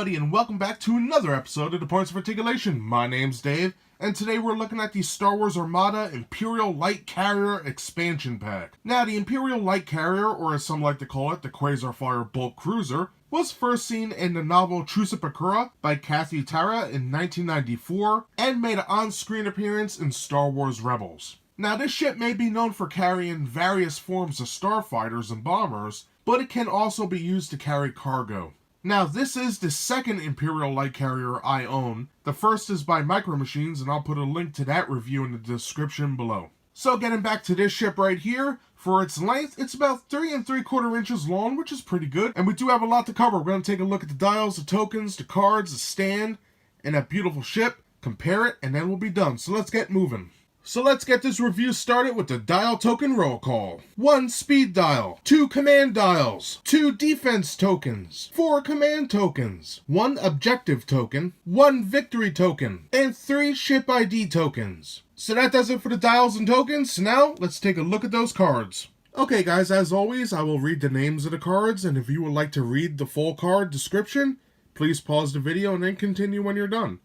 everybody, and welcome back to another episode of the Points of Articulation. My name's Dave, and today we're looking at the Star Wars Armada Imperial Light Carrier Expansion Pack. Now, the Imperial Light Carrier, or as some like to call it, the Quasar Bulk Cruiser, was first seen in the novel Truce Pecora by Kathy Tara in 1994, and made an on-screen appearance in Star Wars Rebels. Now, this ship may be known for carrying various forms of starfighters and bombers, but it can also be used to carry cargo. Now, this is the second Imperial Light Carrier I own. The first is by Micro Machines, and I'll put a link to that review in the description below. So getting back to this ship right here, for its length, it's about 3 3/4 inches long, which is pretty good. And we do have a lot to cover. We're going to take a look at the dials, the tokens, the cards, the stand, and that beautiful ship, compare it, and then we'll be done. So let's get moving. So let's get this review started with the dial token roll call. 1 speed dial, 2 command dials, 2 defense tokens, 4 command tokens, 1 objective token, 1 victory token, and 3 ship ID tokens. So that does it for the dials and tokens. Now let's take a look at those cards. Okay guys, as always, I will read the names of the cards, and if you would like to read the full card description, please pause the video and then continue when you're done.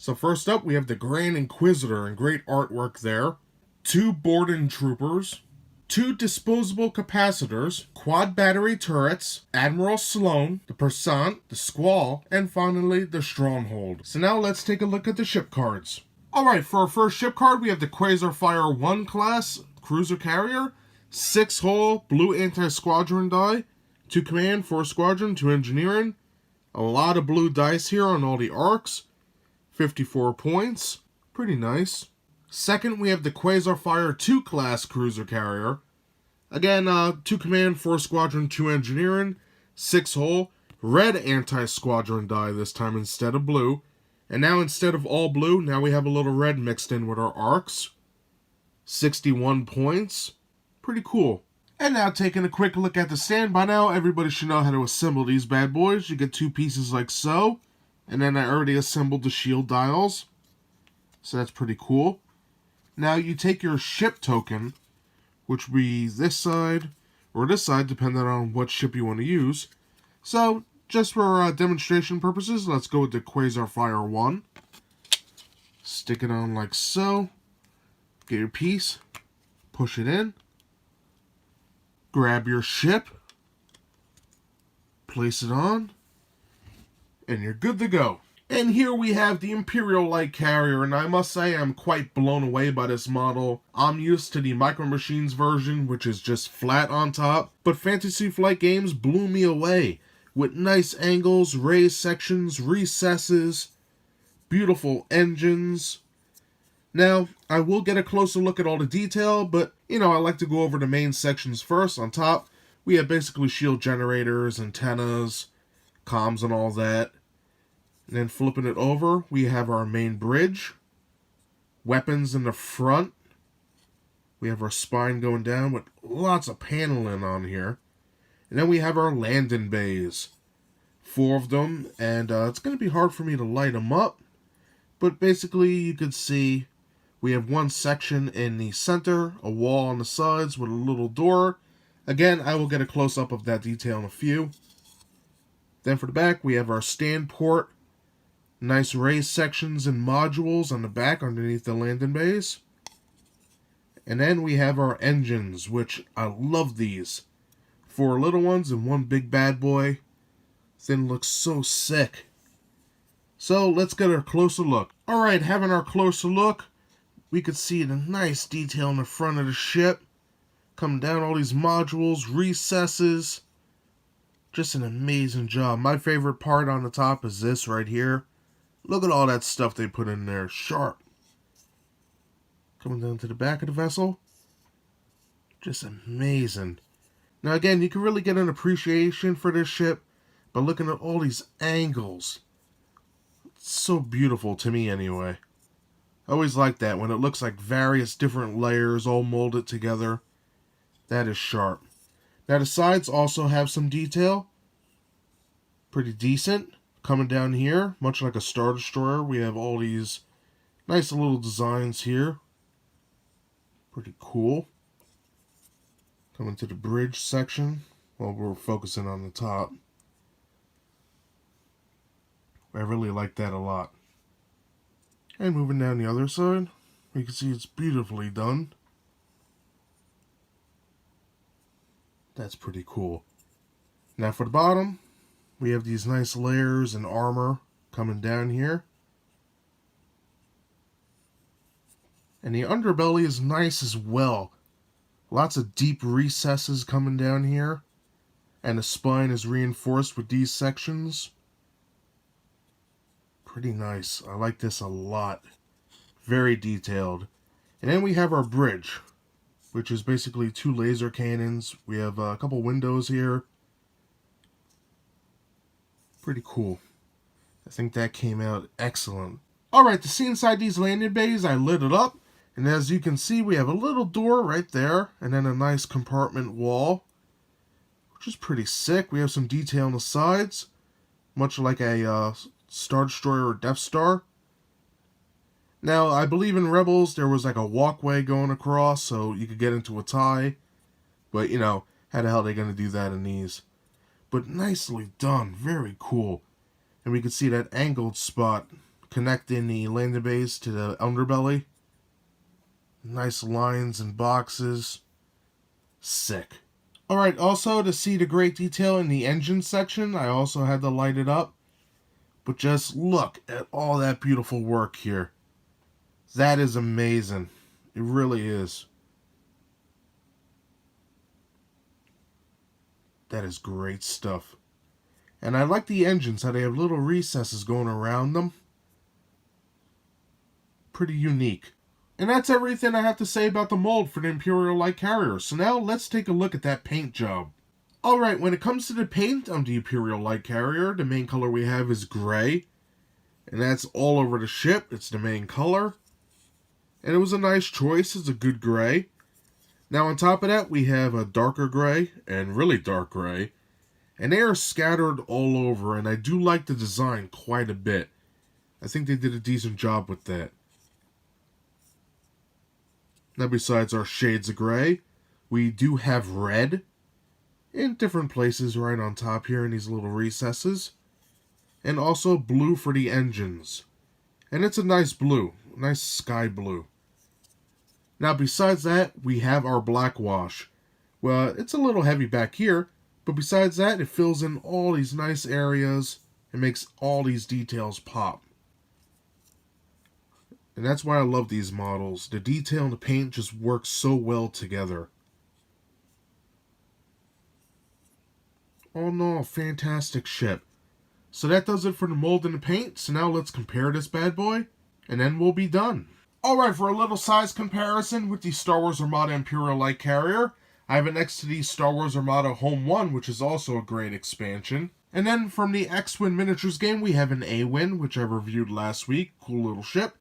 So first up, we have the Grand Inquisitor, and great artwork there. 2 Borden Troopers, 2 disposable capacitors, quad battery turrets, Admiral Sloan, the Percent, the Squall, and finally the Stronghold. So now let's take a look at the ship cards. Alright, for our first ship card, we have the Quasar 1 class cruiser carrier, 6-hole blue anti-squadron die, 2 command, 4 squadron, 2 engineering. A lot of blue dice here on all the arcs. 54 points. Pretty nice. Second, we have the Quasar 2 class cruiser carrier. Again, 2 command, 4 squadron, 2 engineering, 6-hole, red anti-squadron die this time instead of blue. And now instead of all blue, now we have a little red mixed in with our arcs. 61 points. Pretty cool. And now taking a quick look at the stand. By now, everybody should know how to assemble these bad boys. You get 2 pieces like so. And then I already assembled the shield dials. So that's pretty cool. Now you take your ship token, which would be this side or this side, depending on what ship you want to use. So just for demonstration purposes, let's go with the Quasar 1. Stick it on like so. Get your piece. Push it in. Grab your ship. Place it on. And you're good to go. And here we have the Imperial Light Carrier, and I must say I'm quite blown away by this model. I'm used to the Micro Machines version, which is just flat on top, but Fantasy Flight Games blew me away with nice angles, raised sections, recesses, beautiful engines. Now, I will get a closer look at all the detail, but I like to go over the main sections first. On top, we have basically shield generators, antennas, comms and all that. And then flipping it over, we have our main bridge. Weapons in the front. We have our spine going down with lots of paneling on here. And then we have our landing bays. 4 of them, and it's going to be hard for me to light them up. But basically, you can see we have 1 section in the center, a wall on the sides with a little door. Again, I will get a close-up of that detail in a few. Then for the back, we have our stand port. Nice raised sections and modules on the back underneath the landing bays. And then we have our engines, which I love these. 4 little ones and 1 big bad boy. Thing looks so sick. So let's get a closer look. Alright, having our closer look, we could see the nice detail in the front of the ship. Coming down all these modules, recesses. Just an amazing job. My favorite part on the top is this right here. Look at all that stuff they put in there. Sharp. Coming down to the back of the vessel. Just amazing. Now again, you can really get an appreciation for this ship by looking at all these angles. It's so beautiful to me anyway. I always like that when it looks like various different layers all molded together. That is sharp. Now the sides also have some detail. Pretty decent. Coming down here, much like a Star Destroyer, we have all these nice little designs here. Pretty cool. Coming to the bridge section. Well, we're focusing on the top. I really like that a lot. And moving down the other side, you can see it's beautifully done. That's pretty cool. Now for the bottom, we have these nice layers and armor coming down here. And the underbelly is nice as well. Lots of deep recesses coming down here. And the spine is reinforced with these sections. Pretty nice. I like this a lot. Very detailed. And then we have our bridge, which is basically 2 laser cannons. We have a couple windows here. Pretty cool. I think that came out excellent. Alright, to see inside these landing bays, I lit it up. And as you can see, we have a little door right there. And then a nice compartment wall, which is pretty sick. We have some detail on the sides, much like a Star Destroyer or Death Star. Now, I believe in Rebels there was like a walkway going across so you could get into a tie. But, you know, how the hell are they going to do that in these? But nicely done. Very cool. And we can see that angled spot connecting the landing base to the underbelly. Nice lines and boxes. Sick. Alright, also to see the great detail in the engine section, I also had to light it up. But just look at all that beautiful work here. That is amazing. It really is. That is great stuff. And I like the engines, how they have little recesses going around them. Pretty unique. And that's everything I have to say about the mold for the Imperial Light Carrier. So now let's take a look at that paint job. Alright, when it comes to the paint on the Imperial Light Carrier, the main color we have is gray. And that's all over the ship. It's the main color. And it was a nice choice. It's a good gray. Now on top of that, we have a darker gray and really dark gray. And they are scattered all over. And I do like the design quite a bit. I think they did a decent job with that. Now besides our shades of gray, we do have red in different places right on top here in these little recesses. And also blue for the engines. And it's a nice blue, nice sky blue. Now besides that, we have our black wash. Well, it's a little heavy back here, but besides that, it fills in all these nice areas and makes all these details pop. And that's why I love these models. The detail and the paint just work so well together. Oh no, fantastic ship. So that does it for the mold and the paint. So now let's compare this bad boy, and then we'll be done. Alright, for a little size comparison with the Star Wars Armada Imperial Light Carrier, I have it next to the Star Wars Armada Home 1, which is also a great expansion. And then from the X-Wing Miniatures game, we have an A-Wing, which I reviewed last week. Cool little ship.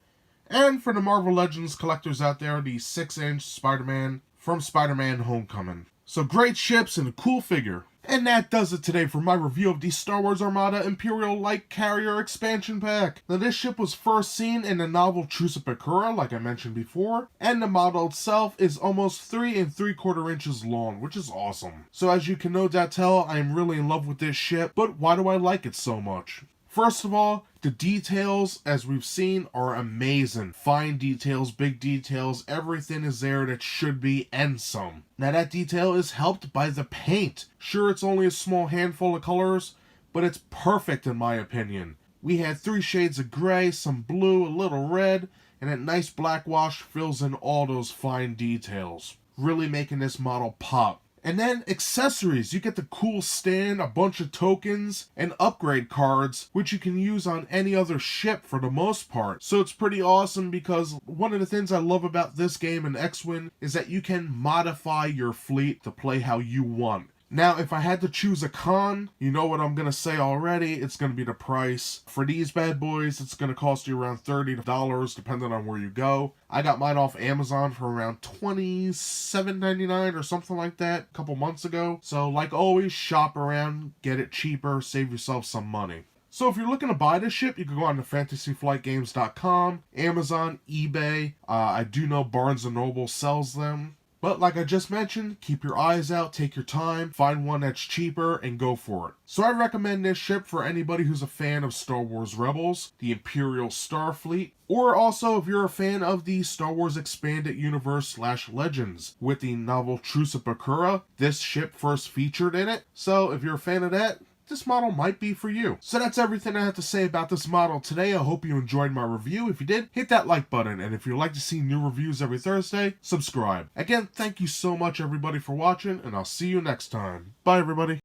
And for the Marvel Legends collectors out there, the 6-inch Spider-Man from Spider-Man Homecoming. So great ships and a cool figure. And that does it today for my review of the Star Wars Armada Imperial Light Carrier expansion pack. Now this ship was first seen in the novel Truce at Bakura, like I mentioned before, and the model itself is almost 3 3/4 inches long, which is awesome. So as you can no doubt tell, I am really in love with this ship, but why do I like it so much? First of all, the details, as we've seen, are amazing. Fine details, big details, everything is there that should be, and some. Now that detail is helped by the paint. Sure, it's only a small handful of colors, but it's perfect in my opinion. We had 3 shades of gray, some blue, a little red, and that nice black wash fills in all those fine details, really making this model pop. And then accessories, you get the cool stand, a bunch of tokens, and upgrade cards, which you can use on any other ship for the most part. So it's pretty awesome because one of the things I love about this game and X-Wing is that you can modify your fleet to play how you want. Now, if I had to choose a con, you know what I'm going to say already, it's going to be the price. For these bad boys, it's going to cost you around $30 depending on where you go. I got mine off Amazon for around $27.99 or something like that a couple months ago. So like always, shop around, get it cheaper, save yourself some money. So if you're looking to buy this ship, you can go on to fantasyflightgames.com, Amazon, eBay. I do know Barnes & Noble sells them. But like I just mentioned, keep your eyes out, take your time, find one that's cheaper, and go for it. So I recommend this ship for anybody who's a fan of Star Wars Rebels, the Imperial Starfleet, or also if you're a fan of the Star Wars Expanded Universe / Legends with the novel Truce of Bakura. This ship first featured in it, so if you're a fan of that, this model might be for you. So that's everything I have to say about this model today. I hope you enjoyed my review. If you did, hit that like button, and if you'd like to see new reviews every Thursday, subscribe. Again, thank you so much everybody for watching, and I'll see you next time. Bye everybody.